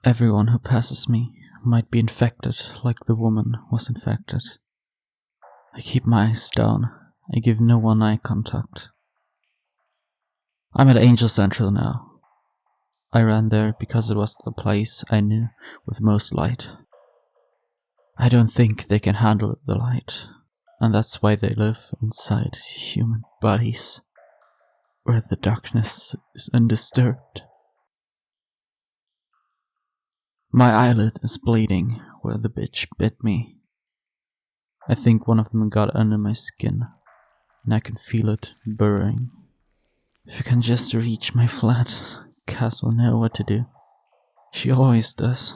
Everyone who passes me might be infected like the woman was infected. I keep my eyes down. I give no one eye contact. I'm at Angel Central now. I ran there because it was the place I knew with most light. I don't think they can handle the light, and that's why they live inside human bodies, where the darkness is undisturbed. My eyelid is bleeding where the bitch bit me. I think one of them got under my skin, and I can feel it burrowing. If you can just reach my flat, Cass will know what to do. She always does.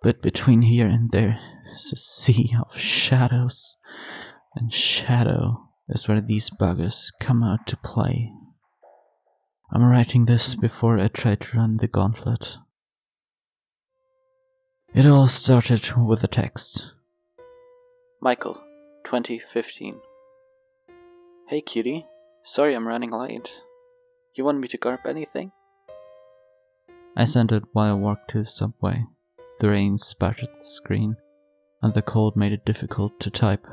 But between here and there is a sea of shadows, and shadow is where these buggers come out to play. I'm writing this before I try to run the gauntlet. It all started with a text. Michael, 2015. Hey cutie, sorry I'm running late. You want me to garp anything? I sent it while I walked to the subway. The rain spattered the screen, and the cold made it difficult to type.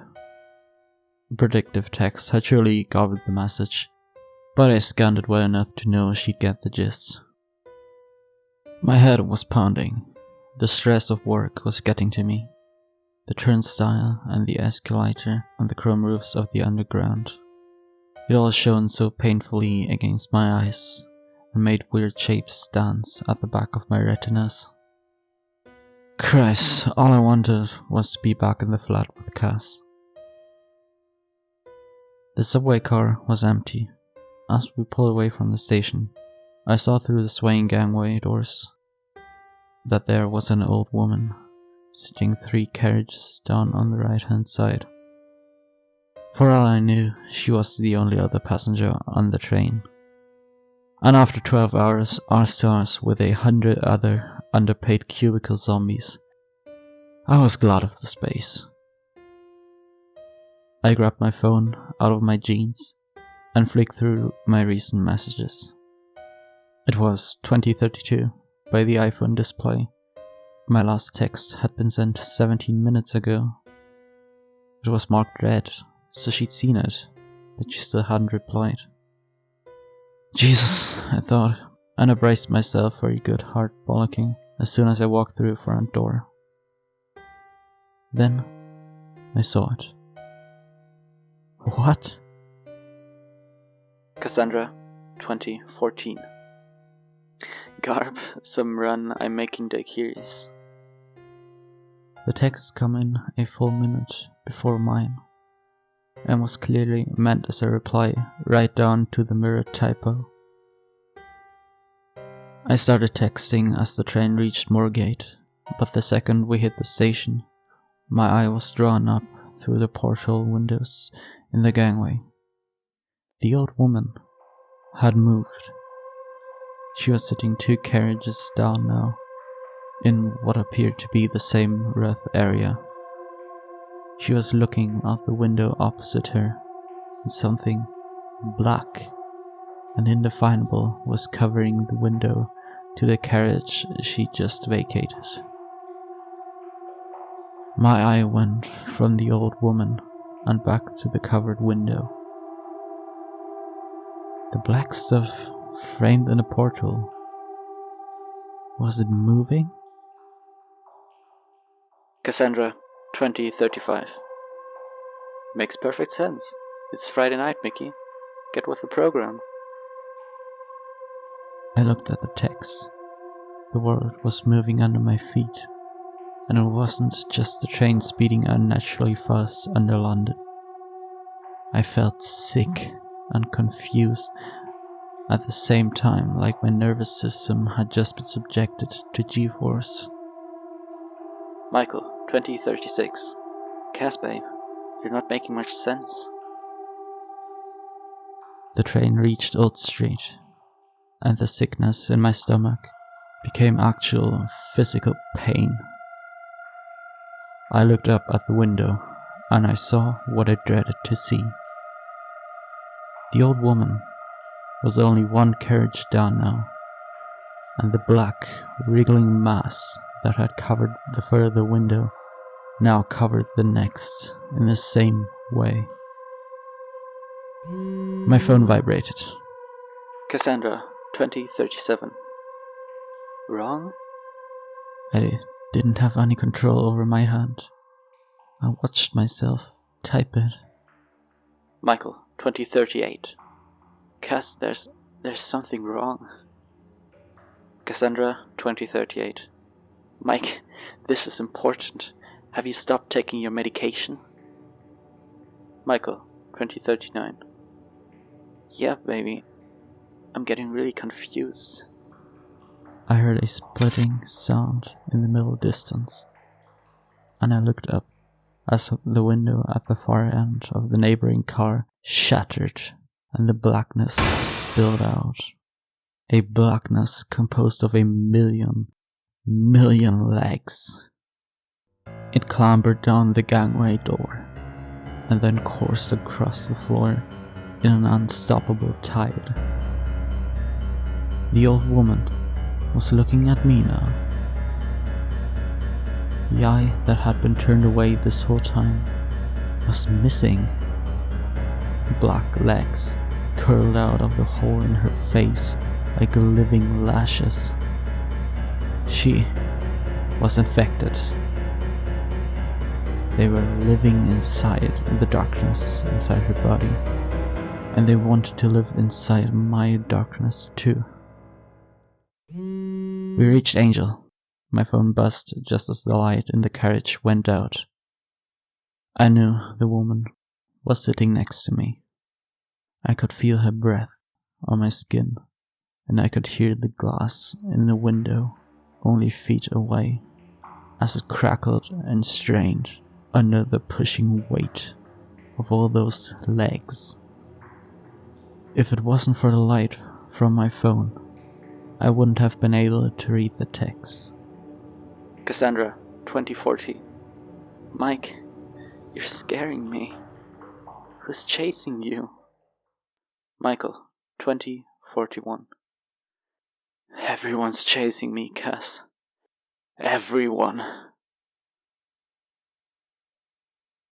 Predictive text had surely covered the message, but I scanned it well enough to know she'd get the gist. My head was pounding. The stress of work was getting to me. The turnstile and the escalator and the chrome roofs of the underground. It all shone so painfully against my eyes and made weird shapes dance at the back of my retinas. Christ, all I wanted was to be back in the flat with Cass. The subway car was empty. As we pulled away from the station, I saw through the swaying gangway doors that there was an old woman sitting 3 carriages down on the right-hand side. For all I knew, she was the only other passenger on the train. And after 12 hours, arse to arse with 100 other underpaid cubicle zombies, I was glad of the space. I grabbed my phone out of my jeans and flicked through my recent messages. It was 2032 by the iPhone display. My last text had been sent 17 minutes ago. It was marked red, so she'd seen it, but she still hadn't replied. Jesus, I thought, and I braced myself for a good hard bollocking as soon as I walked through the front door. Then, I saw it. What? Cassandra, 2014. Garb, some run I'm making the curious. The text come in a full minute before mine, and was clearly meant as a reply right down to the mirrored typo. I started texting as the train reached Moorgate, but the second we hit the station, my eye was drawn up through the porthole windows in the gangway. The old woman had moved. She was sitting 2 carriages down now, in what appeared to be the same rough area. She was looking out the window opposite her, and something black and indefinable was covering the window to the carriage she just vacated. My eye went from the old woman and back to the covered window. The black stuff framed in a portal. Was it moving? Cassandra, 2035. Makes perfect sense. It's Friday night, Mickey. Get with the program. I looked at the text. The world was moving under my feet, and it wasn't just the train speeding unnaturally fast under London. I felt sick and confused at the same time, like my nervous system had just been subjected to G-force. Michael, 2036. Cass, babe, you're not making much sense. The train reached Old Street, and the sickness in my stomach became actual physical pain. I looked up at the window, and I saw what I dreaded to see. The old woman was only 1 carriage down now, and the black, wriggling mass that had covered the further window now covered the next in the same way. My phone vibrated. Cassandra, 2037. Wrong? I didn't have any control over my hand. I watched myself type it. Michael, 2038. Cass, there's something wrong. Cassandra, 2038. Mike, this is important. Have you stopped taking your medication? Michael, 2039. Yeah, baby. I'm getting really confused. I heard a splitting sound in the middle distance, and I looked up as the window at the far end of the neighboring car shattered and the blackness spilled out. A blackness composed of a million legs. It clambered down the gangway door and then coursed across the floor in an unstoppable tide. The old woman was looking at me now. The eye that had been turned away this whole time was missing. Black legs curled out of the hole in her face like living lashes. She was infected. They were living inside the darkness inside her body, and they wanted to live inside my darkness too. We reached Angel. My phone buzzed just as the light in the carriage went out. I knew the woman was sitting next to me. I could feel her breath on my skin, and I could hear the glass in the window only feet away as it crackled and strained under the pushing weight of all those legs. If it wasn't for the light from my phone, I wouldn't have been able to read the text. Cassandra, 2040. Mike, you're scaring me. Who's chasing you? Michael, 2041. Everyone's chasing me, Cass. Everyone.